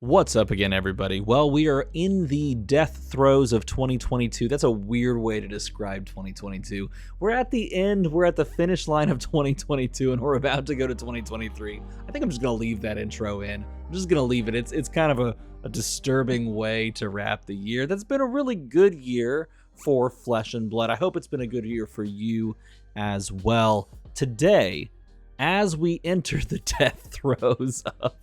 What's up again, everybody? Well, we are in the death throes of 2022. That's a weird way to describe 2022. We're at the end, we're at the finish line of 2022, and we're about to go to 2023. I think I'm just going to leave that intro in. I'm just going to leave it. It's kind of a disturbing way to wrap the year. That's been a really good year for Flesh and Blood. I hope it's been a good year for you as well. Today, as we enter the death throes of,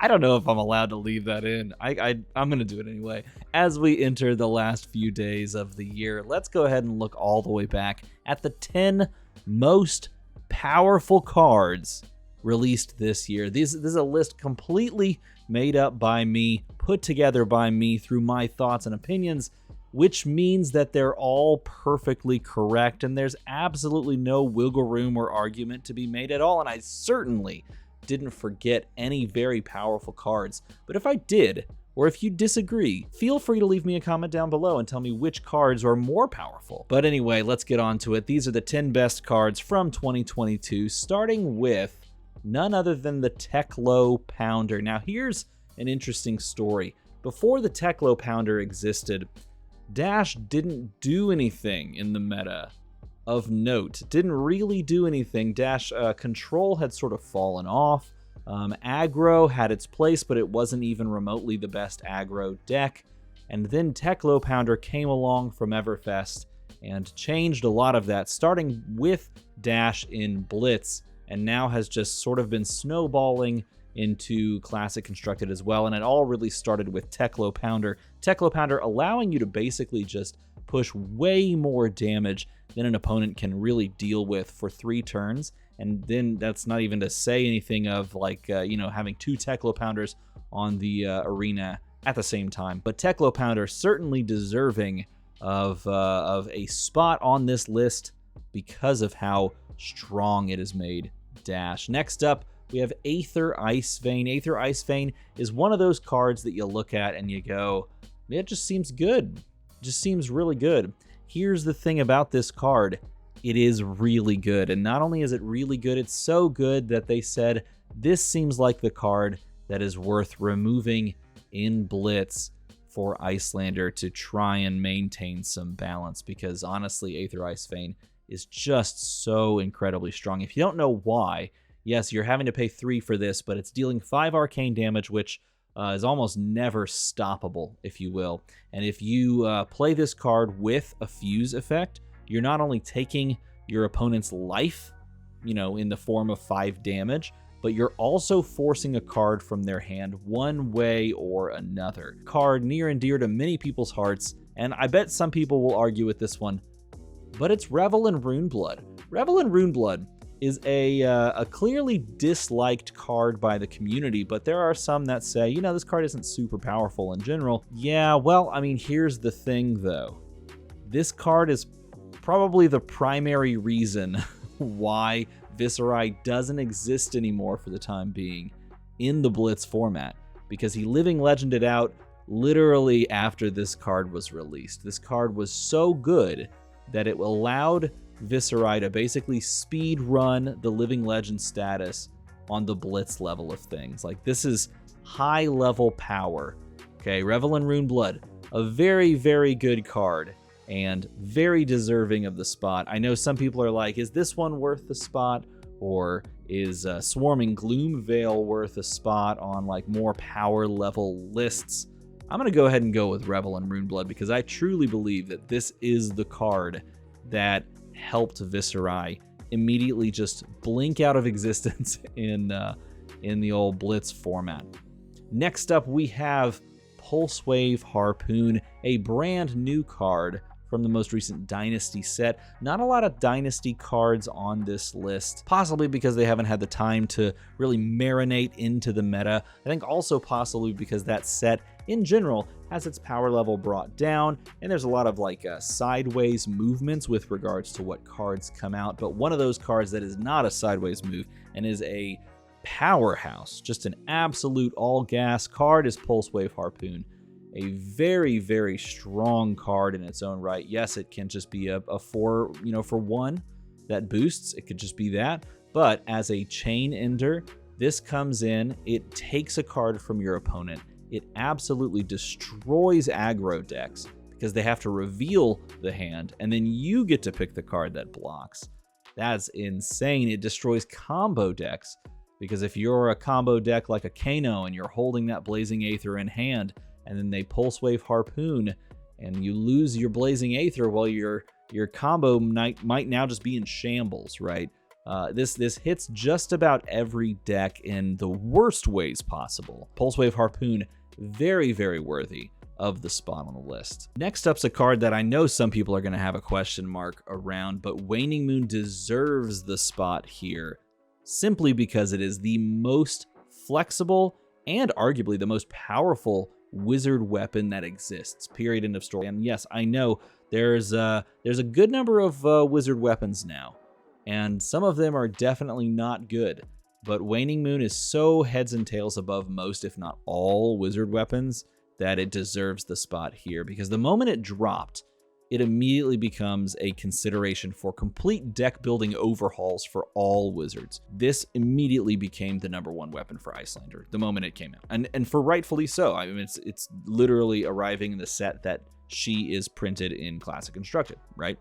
I don't know if I'm allowed to leave that in. I'm going to do it anyway. As we enter the last few days of the year, let's go ahead and look all the way back at the 10 most powerful cards released this year. This is a list completely made up by me, put together by me through my thoughts and opinions, which means that they're all perfectly correct and there's absolutely no wiggle room or argument to be made at all. And I certainly didn't forget any very powerful cards. But if I did, or if you disagree, feel free to leave me a comment down below and tell me which cards are more powerful. But anyway, let's get on to it. These are the 10 best cards from 2022, starting with none other than the Techlo Pounder. Now here's an interesting story. Before the Techlo Pounder existed, Dash didn't do anything in the meta of note. Didn't really do anything. Dash control had sort of fallen off. Aggro had its place, but it wasn't even remotely the best aggro deck. And then Techlo Pounder came along from Everfest and changed a lot of that, starting with Dash in Blitz, and now has just sort of been snowballing into Classic Constructed as well, and it all really started with Techlo Pounder. Techlo Pounder allowing you to basically just push way more damage than an opponent can really deal with for 3 turns, and then that's not even to say anything of like, having 2 Techlo Pounders on the arena at the same time. But Techlo Pounder certainly deserving of a spot on this list because of how strong it has made Dash. Next up, we have Aether Icevane. Aether Icevane is one of those cards that you look at and you go, it just seems good. It just seems really good. Here's the thing about this card. It is really good. And not only is it really good, it's so good that they said, this seems like the card that is worth removing in Blitz for Icelander to try and maintain some balance. Because honestly, Aether Icevane is just so incredibly strong. If you don't know why, yes, you're having to pay 3 for this, but it's dealing 5 arcane damage, which is almost never stoppable, if you will. And if you play this card with a fuse effect, you're not only taking your opponent's life, in the form of 5 damage, but you're also forcing a card from their hand one way or another. Card near and dear to many people's hearts, and I bet some people will argue with this one, but it's Revel and Runeblood. Revel and Runeblood is a clearly disliked card by the community, but there are some that say, this card isn't super powerful in general. Yeah, well, I mean, here's the thing, though. This card is probably the primary reason why Viserai doesn't exist anymore for the time being in the Blitz format, because he living legended out literally after this card was released. This card was so good that it allowed Viserai to basically speed run the Living Legend status on the Blitz level of things. Like, this is high level power. Okay, Revel and Runeblood, a very, very good card and very deserving of the spot. I know some people are like, is this one worth the spot? Or is Swarming Gloomveil worth a spot on like more power level lists? I'm going to go ahead and go with Revel and Runeblood because I truly believe that this is the card that helped Viserai immediately just blink out of existence in the old Blitz format. Next up, we have Pulsewave Harpoon, a brand new card from the most recent Dynasty set. Not a lot of Dynasty cards on this list, possibly because they haven't had the time to really marinate into the meta. I think also possibly because that set in general has its power level brought down, and there's a lot of like sideways movements with regards to what cards come out. But one of those cards that is not a sideways move and is a powerhouse, just an absolute all gas card, is Pulsewave Harpoon. A very, very strong card in its own right. Yes, it can just be a 4, for 1 that boosts. It could just be that. But as a chain ender, this comes in, it takes a card from your opponent, it absolutely destroys aggro decks because they have to reveal the hand, and then you get to pick the card that blocks. That's insane. It destroys combo decks, because if you're a combo deck like a Kano and you're holding that Blazing Aether in hand, and then they Pulse Wave Harpoon, and you lose your Blazing Aether, well, your combo might now just be in shambles, right? This hits just about every deck in the worst ways possible. Pulse Wave Harpoon, very, very worthy of the spot on the list. Next up's a card that I know some people are going to have a question mark around, but Wending Moon deserves the spot here simply because it is the most flexible and arguably the most powerful wizard weapon that exists, period, end of story. And yes, I know there's a good number of wizard weapons now, and some of them are definitely not good, but Wending Moon is so heads and tails above most, if not all, wizard weapons that it deserves the spot here, because the moment it dropped, it immediately becomes a consideration for complete deck building overhauls for all wizards. This immediately became the #1 weapon for Icelander the moment it came out, and for rightfully so. I mean, it's literally arriving in the set that she is printed in Classic Constructed, right?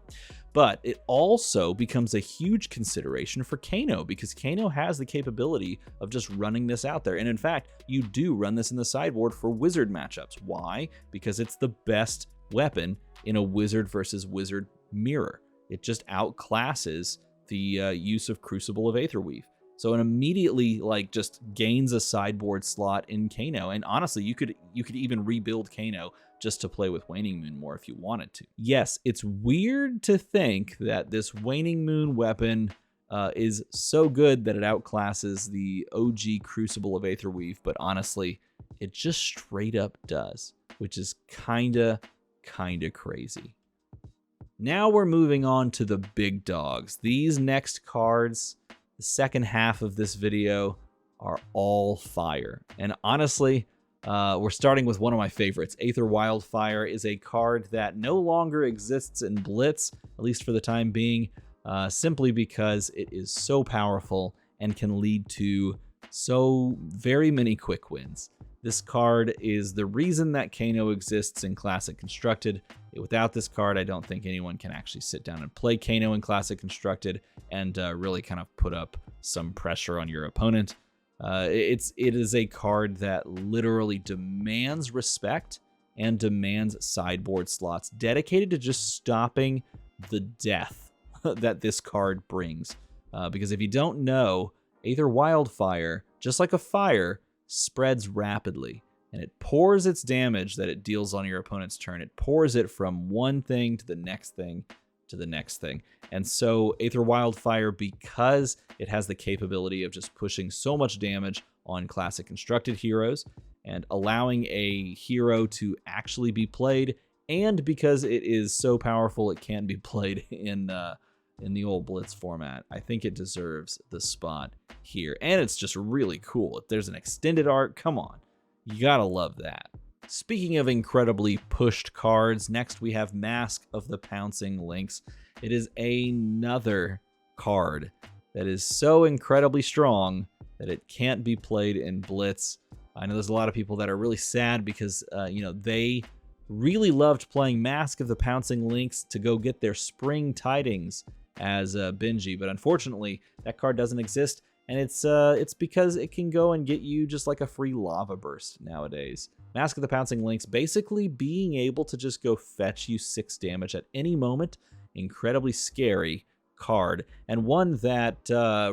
But it also becomes a huge consideration for Kano, because Kano has the capability of just running this out there. And in fact, you do run this in the sideboard for wizard matchups. Why? Because it's the best weapon in a wizard versus wizard mirror. It just outclasses the use of Crucible of Aetherweave. So it immediately just gains a sideboard slot in Kano. And honestly, you could even rebuild Kano just to play with Wending Moon more if you wanted to. Yes, it's weird to think that this Wending Moon weapon is so good that it outclasses the OG Crucible of Aetherweave, but honestly, it just straight up does, which is kinda crazy. Now we're moving on to the big dogs. These next cards, the second half of this video, are all fire. And honestly, we're starting with one of my favorites. Aether Wildfire is a card that no longer exists in Blitz, at least for the time being, simply because it is so powerful and can lead to so very many quick wins. This card is the reason that Kano exists in Classic Constructed. Without this card, I don't think anyone can actually sit down and play Kano in Classic Constructed and really kind of put up some pressure on your opponent. It is a card that literally demands respect and demands sideboard slots dedicated to just stopping the death that this card brings. Because if you don't know, Aether Wildfire, just like a fire, spreads rapidly, and it pours its damage that it deals on your opponent's turn. It pours it from one thing to the next thing to the next thing. And so Aether Wildfire, because it has the capability of just pushing so much damage on Classic Constructed heroes and allowing a hero to actually be played, and because it is so powerful it can be played in the old Blitz format, I think it deserves the spot here. And it's just really cool. If there's an extended art, come on, you gotta love that. Speaking of incredibly pushed cards, next we have Mask of the Pouncing Lynx. It is another card that is so incredibly strong that it can't be played in Blitz. I know there's a lot of people that are really sad because they really loved playing Mask of the Pouncing Lynx to go get their Spring Tidings as Benji, but unfortunately that card doesn't exist, and it's because it can go and get you just like a free Lava Burst nowadays. Mask of the Pouncing Lynx basically being able to just go fetch you 6 damage at any moment. Incredibly scary card, and one that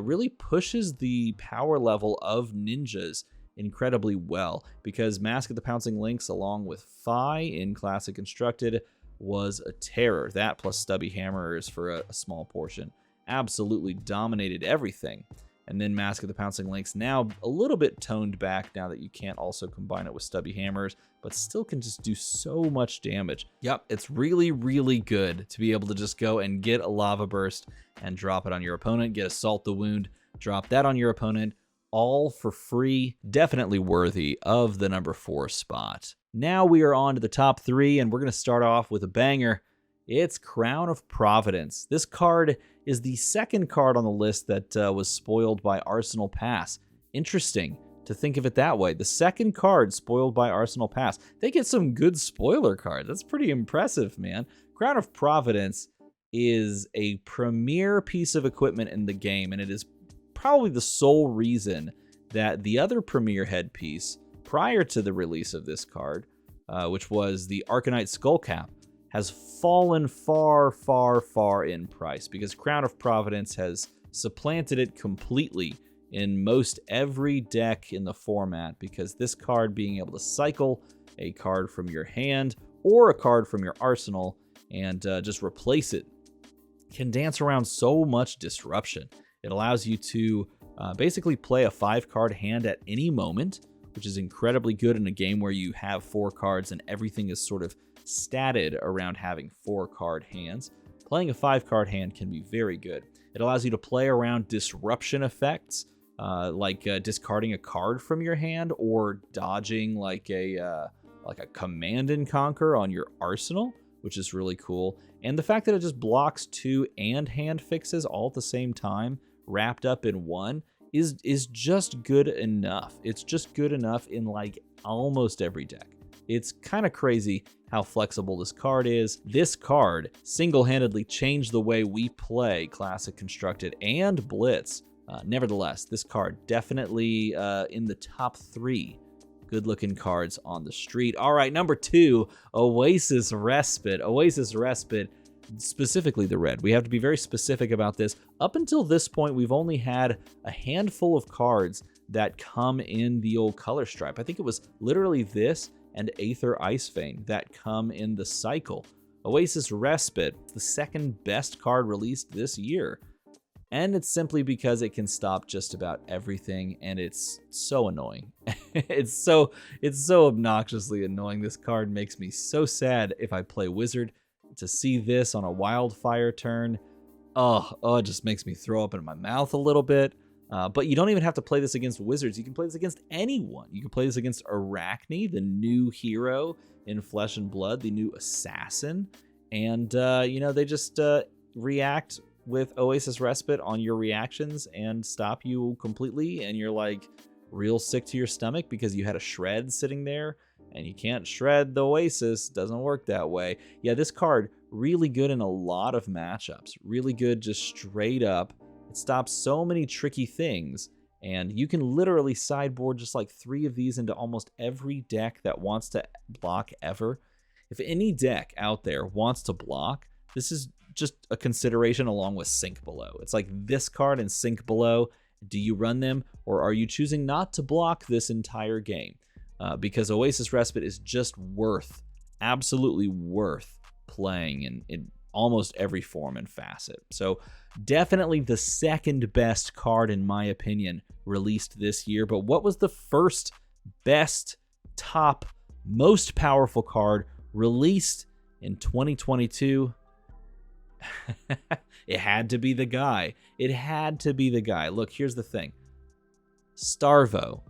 really pushes the power level of ninjas incredibly well, because Mask of the Pouncing Lynx along with Fi in Classic Constructed was a terror. That plus Stubby Hammers for a small portion absolutely dominated everything. And then Mask of the Pouncing Lynx now a little bit toned back now that you can't also combine it with Stubby Hammers, but still can just do so much damage. Yep, it's really, really good to be able to just go and get a Lava Burst and drop it on your opponent, get Assault the Wound, drop that on your opponent, all for free. Definitely worthy of the #4 spot. Now we are on to the top 3, and we're going to start off with a banger. It's Crown of Providence. This card is the second card on the list that was spoiled by Arsenal Pass. Interesting to think of it that way. The second card, Spoiled by Arsenal Pass. They get some good spoiler cards. That's pretty impressive, man. Crown of Providence is a premier piece of equipment in the game, and it is probably the sole reason that the other premier headpiece prior to the release of this card, which was the Arcanite Skullcap, has fallen far, far, far in price because Crown of Providence has supplanted it completely in most every deck in the format, because this card being able to cycle a card from your hand or a card from your arsenal and just replace it can dance around so much disruption. It allows you to basically play a 5-card hand at any moment, which is incredibly good in a game where you have 4 cards and everything is sort of statted around having 4-card hands. Playing a 5-card hand can be very good. It allows you to play around disruption effects, like discarding a card from your hand or dodging like a Command and Conquer on your arsenal, which is really cool. And the fact that it just blocks 2 and hand fixes all at the same time, wrapped up in one, is just good enough. It's just good enough in like almost every deck. It's kind of crazy how flexible this card is. This card single-handedly changed the way we play Classic Constructed and Blitz. Nevertheless, this card definitely in the top 3 good-looking cards on the street. All right, number 2, Oasis Respite. Oasis Respite, specifically the red. We have to be very specific about this. Up until this point, we've only had a handful of cards that come in the old color stripe. I think it was literally this and Aether Icevane that come in the cycle. Oasis Respite, the second best card released this year. And it's simply because it can stop just about everything, and it's so annoying. It's so obnoxiously annoying. This card makes me so sad if I play Wizard. To see this on a Wildfire turn, it just makes me throw up in my mouth a little bit. But you don't even have to play this against Wizards. You can play this against anyone. You can play this against Arachne, the new hero in Flesh and Blood, the new assassin. And, they just react with Oasis Respite on your reactions and stop you completely, and you're like real sick to your stomach because you had a shred sitting there and you can't shred the Oasis. Doesn't work that way. Yeah, this card really good in a lot of matchups. Really good just straight up. It stops so many tricky things, and you can literally sideboard just like 3 of these into almost every deck that wants to block ever. If any deck out there wants to block, this is just a consideration along with Sink Below. It's like this card and Sink Below. Do you run them, or are you choosing not to block this entire game? Because Oasis Respite is just absolutely worth playing in almost every form and facet. So definitely the second best card, in my opinion, released this year. But what was the first best, top, most powerful card released in 2022? It had to be the guy. It had to be the guy. Look, here's the thing. Starvo.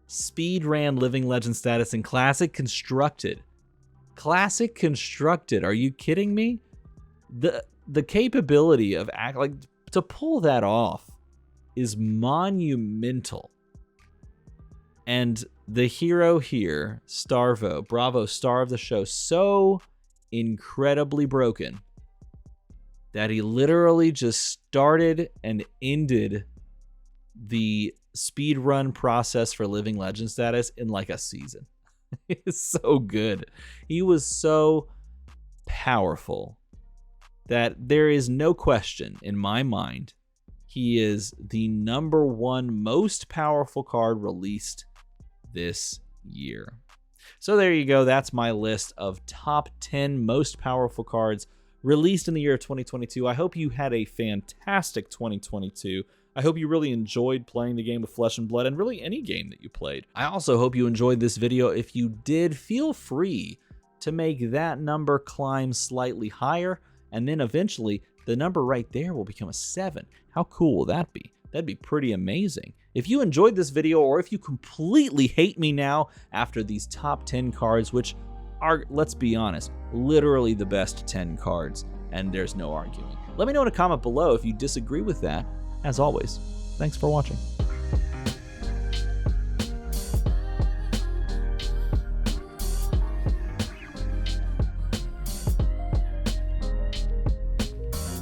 Speed ran Living Legend status in Classic Constructed. Classic Constructed. Are you kidding me? The capability of to pull that off is monumental. And the hero here, Starvo, Bravo, star of the show, so incredibly broken that he literally just started and ended the speedrun process for Living Legend status in like a season. It's so good. He was so powerful that there is no question in my mind he is the #1 most powerful card released this year. So there you go. That's my list of top 10 most powerful cards released in the year of 2022. I hope you had a fantastic 2022. I hope you really enjoyed playing the game of Flesh and Blood, and really any game that you played. I also hope you enjoyed this video. If you did, feel free to make that number climb slightly higher, and then eventually the number right there will become a 7. How cool will that be? That'd be pretty amazing. If you enjoyed this video, or if you completely hate me now after these top 10 cards, which are, let's be honest, literally the best 10 cards, and there's no arguing. Let me know in a comment below if you disagree with that. As always, thanks for watching.